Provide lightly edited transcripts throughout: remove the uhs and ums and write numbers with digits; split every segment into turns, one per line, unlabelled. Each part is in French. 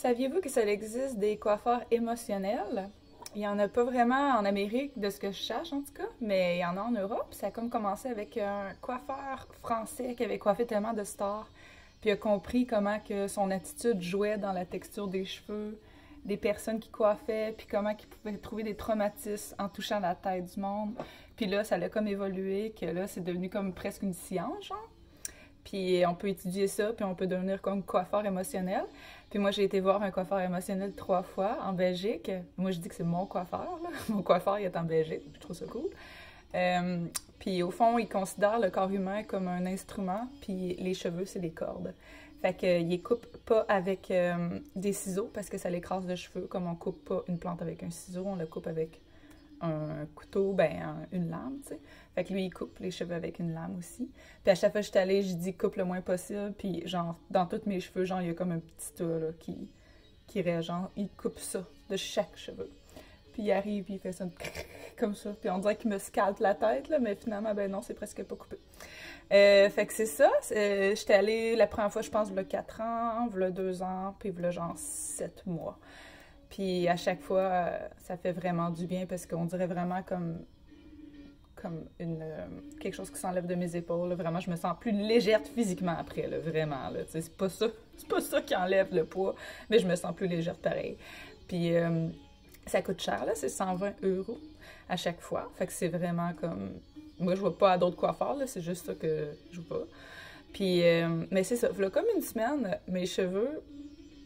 Saviez-vous que ça existe des coiffeurs émotionnels? Il n'y en a pas vraiment en Amérique, de ce que je cherche en tout cas, mais il y en a en Europe. Ça a comme commencé avec un coiffeur français qui avait coiffé tellement de stars, puis a compris comment que son attitude jouait dans la texture des cheveux, des personnes qui coiffaient, puis comment il pouvait trouver des traumatismes en touchant la tête du monde. Puis là, ça l'a comme évolué, que là, c'est devenu comme presque une science, genre. Puis on peut étudier ça, puis on peut devenir comme coiffeur émotionnel. Puis moi, j'ai été voir un coiffeur émotionnel 3 fois en Belgique. Moi, je dis que c'est mon coiffeur, là. Mon coiffeur, il est en Belgique. Je trouve ça cool. Puis au fond, il considère le corps humain comme un instrument, puis les cheveux, c'est des cordes. Fait qu'il les coupe pas avec des ciseaux, parce que ça l'écrase le cheveu, comme on coupe pas une plante avec un ciseau, on le coupe avec un couteau, une lame, tu sais. Fait que lui, il coupe les cheveux avec une lame aussi. Puis à chaque fois que je suis allée, je dis coupe le moins possible. Puis genre, dans tous mes cheveux, genre, il y a comme un petit tas, là, qui irait, genre, il coupe ça de chaque cheveu. Puis il arrive, puis il fait ça comme ça. Puis on dirait qu'il me scalpe la tête, là, mais finalement, ben non, c'est presque pas coupé. Fait que c'est ça. J'étais allée la première fois, je pense, il y a 4 ans, il y a 2 ans, puis il y a genre 7 mois. Puis à chaque fois, ça fait vraiment du bien parce qu'on dirait vraiment comme quelque chose qui s'enlève de mes épaules. Là. Vraiment, je me sens plus légère physiquement après, là, vraiment. Là. C'est pas ça qui enlève le poids, mais je me sens plus légère pareil. Puis ça coûte cher, là, c'est 120 € à chaque fois. Fait que c'est vraiment comme... Moi, je vois pas à d'autres coiffeurs, là, c'est juste ça que je vois. Puis, mais c'est ça, voilà, comme une semaine, mes cheveux...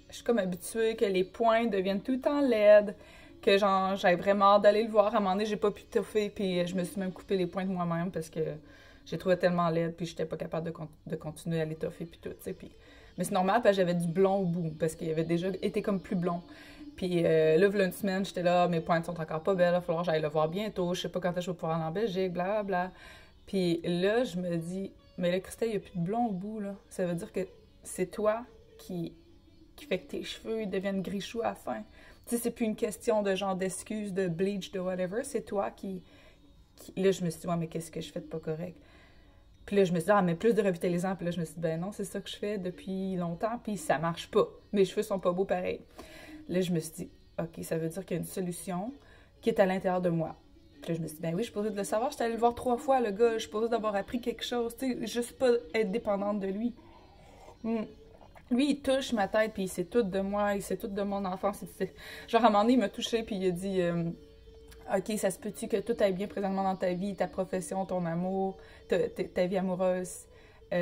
Je suis comme habituée que les points deviennent tout le temps laides, que genre, j'avais vraiment hâte d'aller le voir. À un moment donné, j'ai pas pu toffer, puis je me suis même coupé les points de moi-même parce que j'ai trouvé tellement laide, puis j'étais pas capable de continuer à les toffer, puis tout, tu sais. Puis... Mais c'est normal, parce que j'avais du blond au bout, parce qu'il avait déjà été comme plus blond. Puis là, il y a une semaine, j'étais là, mes pointes sont encore pas belles, il va falloir que j'aille le voir bientôt, je sais pas quand je vais pouvoir aller en Belgique, blablabla. Puis là, je me dis, mais là, Christelle, il y a plus de blond au bout, là. Ça veut dire que c'est toi qui fait que tes cheveux ils deviennent gris-choux à la fin. Tu sais, c'est plus une question de genre d'excuses, de bleach, de whatever, c'est toi qui... Là, je me suis dit, ouais, mais qu'est-ce que je fais de pas correct? Puis là, je me suis dit, ah, mais plus de revitalisant. Puis là, je me suis dit, ben non, c'est ça que je fais depuis longtemps, puis ça marche pas. Mes cheveux sont pas beaux pareil. Là, je me suis dit, OK, ça veut dire qu'il y a une solution qui est à l'intérieur de moi. Puis là, je me suis dit, ben oui, je suis supposée de le savoir, j'étais allée le voir 3 fois, le gars, je suis supposée d'avoir appris quelque chose, tu sais, juste pas être dépendante de lui. Lui, il touche ma tête, puis il sait tout de moi, il sait tout de mon enfance. Genre, à un moment donné, il m'a touché, puis il a dit OK, ça se peut-tu que tout aille bien présentement dans ta vie, ta profession, ton amour, ta vie amoureuse, tu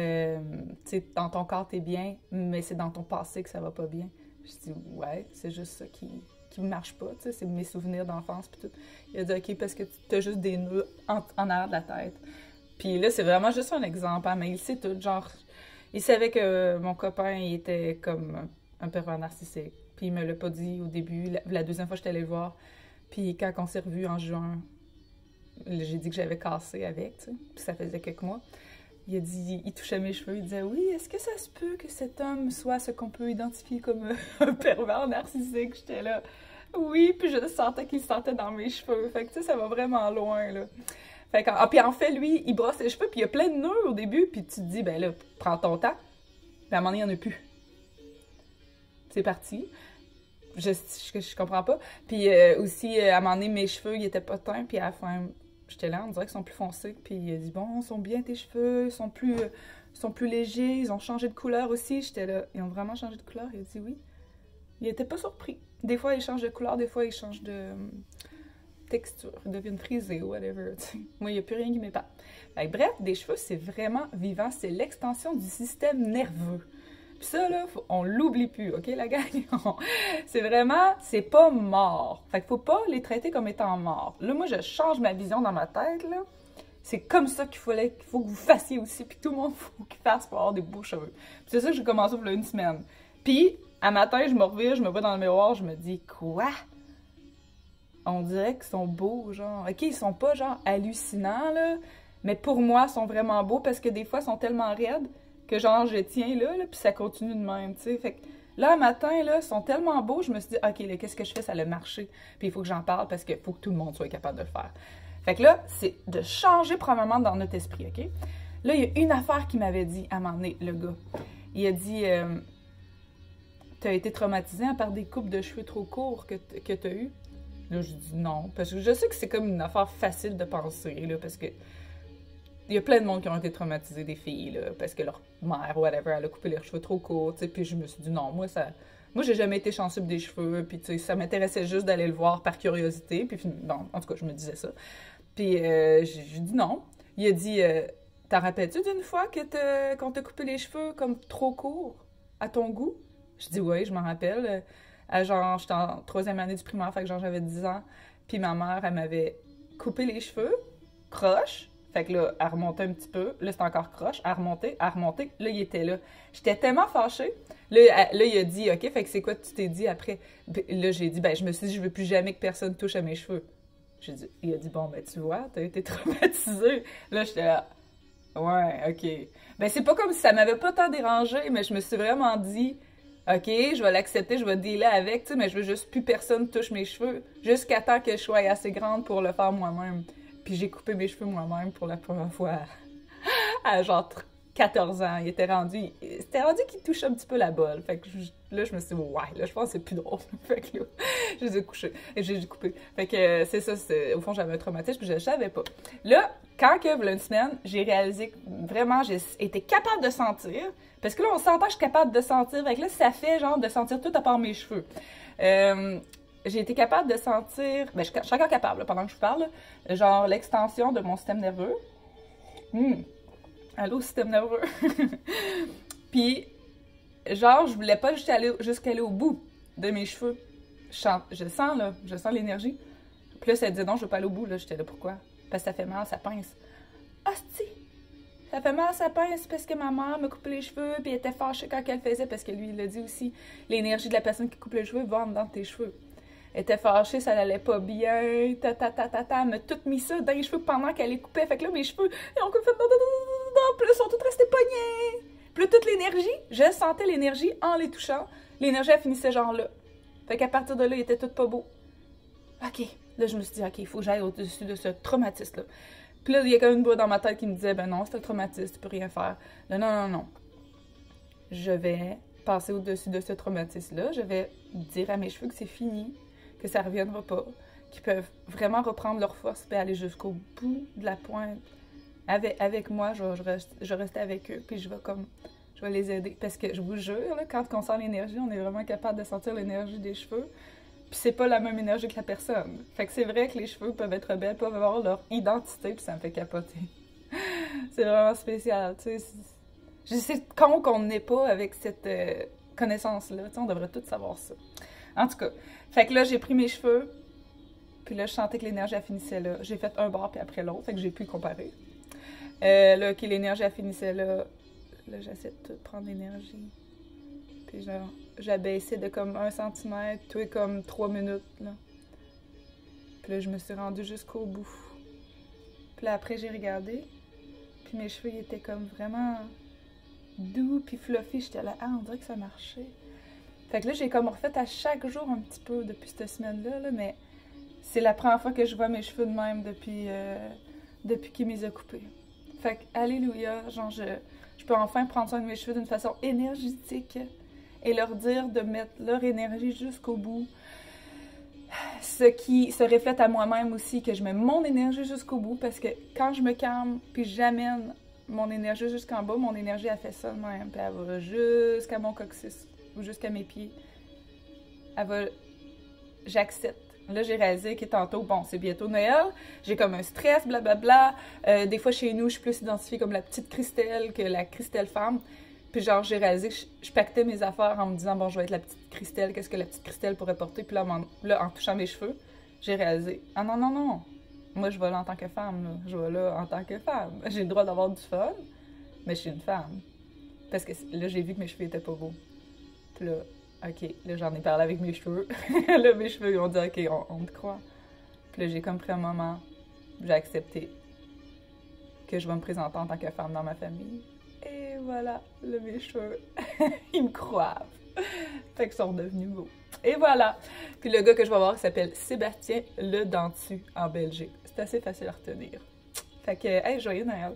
sais, dans ton corps, t'es bien, mais c'est dans ton passé que ça va pas bien. Je dis ouais, c'est juste ça qui marche pas, tu sais, c'est mes souvenirs d'enfance, puis tout. Il a dit OK, parce que t'as juste des nœuds en arrière de la tête. Puis là, c'est vraiment juste un exemple, hein, mais il sait tout, genre... Il savait que mon copain, il était comme un pervers narcissique. Puis il me l'a pas dit au début. La deuxième fois, j'étais allée le voir. Puis quand on s'est revus en juin, j'ai dit que j'avais cassé avec, tu sais. Puis ça faisait quelques mois. Il a dit, il touchait mes cheveux. Il disait, oui, est-ce que ça se peut que cet homme soit ce qu'on peut identifier comme un pervers narcissique? J'étais là, oui. Puis je sentais qu'il sentait dans mes cheveux. Fait que tu sais, ça va vraiment loin, là. Puis en fait, lui, il brosse les cheveux, puis il y a plein de nœuds au début, puis tu te dis, ben là, prends ton temps. Puis à un moment donné, il n'y en a plus. C'est parti. Je comprends pas. Puis aussi, à un moment donné, mes cheveux, ils étaient pas teints, puis à la fin, j'étais là, on dirait qu'ils sont plus foncés. Puis il a dit, bon, ils sont bien tes cheveux, ils sont plus légers, ils ont changé de couleur aussi. J'étais là, ils ont vraiment changé de couleur? Il a dit oui. Il était pas surpris. Des fois, ils changent de couleur, des fois, ils changent de... texture, ils deviennent frisés ou whatever. T'sais. Moi, il n'y a plus rien qui m'épate. Bref, des cheveux, c'est vraiment vivant. C'est l'extension du système nerveux. Puis ça, là, on l'oublie plus, OK, la gang? C'est vraiment, c'est pas mort. Fait qu'il faut pas les traiter comme étant morts. Là, moi, je change ma vision dans ma tête, là. C'est comme ça qu'il faut que vous fassiez aussi, puis tout le monde, faut qu'il fasse pour avoir des beaux cheveux. Puis c'est ça que j'ai commencé il y a une semaine. Puis, à matin, je me revire, je me vois dans le miroir, je me dis, quoi? On dirait qu'ils sont beaux, genre. OK, ils sont pas, genre, hallucinants, là, mais pour moi, ils sont vraiment beaux parce que des fois, ils sont tellement raides que, genre, je tiens là puis ça continue de même, tu sais. Fait que là, un matin, là, ils sont tellement beaux, je me suis dit, OK, là, qu'est-ce que je fais? Ça a marché. Puis il faut que j'en parle parce qu'il faut que tout le monde soit capable de le faire. Fait que là, c'est de changer probablement dans notre esprit, OK? Là, il y a une affaire qu'il m'avait dit à un moment donné, le gars. Il a dit, t'as été traumatisée par des coupes de cheveux trop courts que t'as eu? Là, je dis non, parce que je sais que c'est comme une affaire facile de penser, là, parce que il y a plein de monde qui ont été traumatisés, des filles, là, parce que leur mère, whatever, elle a coupé leurs cheveux trop courts, tu sais, puis je me suis dit non, moi, j'ai jamais été sensible des cheveux, puis tu sais, ça m'intéressait juste d'aller le voir par curiosité, puis bon, en tout cas, je me disais ça. Puis j'ai dit non. Il a dit, t'en rappelles-tu d'une fois qu'on t'a coupé les cheveux comme trop courts, à ton goût? Je dis oui, je m'en rappelle. Genre, j'étais en 3e année du primaire, fait que genre j'avais 10 ans, puis ma mère, elle m'avait coupé les cheveux, croche. Fait que là, elle remontait un petit peu. Là, c'était encore croche. Elle remontait, elle remontait. Là, il était là. J'étais tellement fâchée. Là, il a dit, OK, fait que c'est quoi que tu t'es dit après? Là, j'ai dit, ben, je me suis dit, je veux plus jamais que personne touche à mes cheveux. Il a dit, bon, ben, tu vois, t'as été traumatisée. Là, j'étais là, ouais, OK. Ben, c'est pas comme si ça m'avait pas tant dérangé, mais je me suis vraiment dit, OK, je vais l'accepter, je vais dealer avec, tu sais, mais je veux juste plus personne touche mes cheveux, jusqu'à temps que je sois assez grande pour le faire moi-même. Puis j'ai coupé mes cheveux moi-même pour la première fois à genre 14 ans. C'était rendu qu'il touchait un petit peu la bolle. Fait que là, je me suis dit, ouais, là, je pense que c'est plus drôle. Fait que là, je les ai couchés. Et j'ai coupé. Fait que c'est ça, au fond, j'avais un traumatisme, puis je le savais pas. Là, quand que, il y a une semaine, j'ai réalisé que vraiment, j'ai été capable de sentir. Parce que là, on s'entend que je suis capable de sentir. Fait que là, ça fait genre de sentir tout à part mes cheveux. J'ai été capable de sentir, ben, je suis encore capable, là, pendant que je vous parle, genre l'extension de mon système nerveux. Allô, système nerveux. Puis, genre, je voulais pas jusqu'à aller au bout de mes cheveux. Je sens, là, je sens l'énergie. Puis là, ça disait non, je veux pas aller au bout, là. J'étais là, pourquoi? Parce que ça fait mal, ça pince. Hostie! Ça fait mal, ça pince parce que ma mère me coupait les cheveux, puis elle était fâchée quand elle faisait, parce que lui, il l'a dit aussi, l'énergie de la personne qui coupe les cheveux va en dedans de tes cheveux. Elle était fâchée, ça n'allait pas bien, elle m'a tout mis ça dans les cheveux pendant qu'elle les coupait. Fait que là, mes cheveux, ils ont comme fait puis là, ils sont tous restés pognés. Puis là, toute l'énergie, je sentais l'énergie en les touchant. L'énergie, elle finissait genre là. Fait qu'à partir de là, il était tout pas beau. OK. Là, je me suis dit, OK, il faut que j'aille au-dessus de ce traumatisme-là. Puis là, il y a quand même une voix dans ma tête qui me disait, ben non, c'est un traumatisme, tu peux rien faire. Là, non. Je vais passer au-dessus de ce traumatisme-là. Je vais dire à mes cheveux que c'est fini, que ça reviendra pas, qu'ils peuvent vraiment reprendre leur force et aller jusqu'au bout de la pointe. Avec moi, je vais rester avec eux, puis je vais les aider. Parce que je vous jure, là, quand on sent l'énergie, on est vraiment capable de sentir l'énergie des cheveux. Puis c'est pas la même énergie que la personne. Fait que c'est vrai que les cheveux peuvent être belles, peuvent avoir leur identité, puis ça me fait capoter. C'est vraiment spécial, tu sais. Je sais con qu'on n'est pas avec cette connaissance-là, tu sais, on devrait tous savoir ça. En tout cas, fait que là, j'ai pris mes cheveux, puis là, je sentais que l'énergie, elle finissait là. J'ai fait un bord, puis après l'autre, fait que j'ai pu comparer. Là, OK, l'énergie, elle finissait là. Là, j'essaie de prendre l'énergie. Puis genre, j'abaissais de comme 1 cm, tout est comme 3 minutes, là. Puis là, je me suis rendue jusqu'au bout. Puis là, après, j'ai regardé, puis mes cheveux, ils étaient comme vraiment doux, puis fluffy. J'étais là, ah, on dirait que ça marchait. Fait que là, j'ai comme refait à chaque jour un petit peu depuis cette semaine-là, là, mais c'est la première fois que je vois mes cheveux de même depuis qu'il me les a coupés. Fait que, alléluia, genre, je peux enfin prendre soin de mes cheveux d'une façon énergétique et leur dire de mettre leur énergie jusqu'au bout. Ce qui se reflète à moi-même aussi, que je mets mon énergie jusqu'au bout, parce que quand je me calme, puis j'amène mon énergie jusqu'en bas, mon énergie, elle fait ça de même, puis elle va jusqu'à mon coccyx, ou jusqu'à mes pieds. J'accepte. Là, j'ai réalisé que tantôt, bon, c'est bientôt Noël, j'ai comme un stress, blablabla. Des fois, chez nous, je suis plus identifiée comme la petite Christelle que la Christelle femme. Puis genre, j'ai réalisé que je pactais mes affaires en me disant, bon, je vais être la petite Christelle, qu'est-ce que la petite Christelle pourrait porter? Puis là, en touchant mes cheveux, j'ai réalisé, ah non. Moi, je vais là en tant que femme, là. Je vais là en tant que femme. J'ai le droit d'avoir du fun, mais je suis une femme. Parce que là, j'ai vu que mes cheveux étaient pas beaux. Puis là, OK, là, j'en ai parlé avec mes cheveux. Là, mes cheveux, ils ont dit, OK, on te croit. Puis là, j'ai comme pris un moment, j'ai accepté que je vais me présenter en tant que femme dans ma famille. Et voilà, là, mes cheveux, ils me croient. Fait qu'ils sont devenus beaux. Et voilà. Puis le gars que je vais voir, il s'appelle Sébastien Le Dentu, en Belgique. C'est assez facile à retenir. Fait que, hey, joyeux Noël!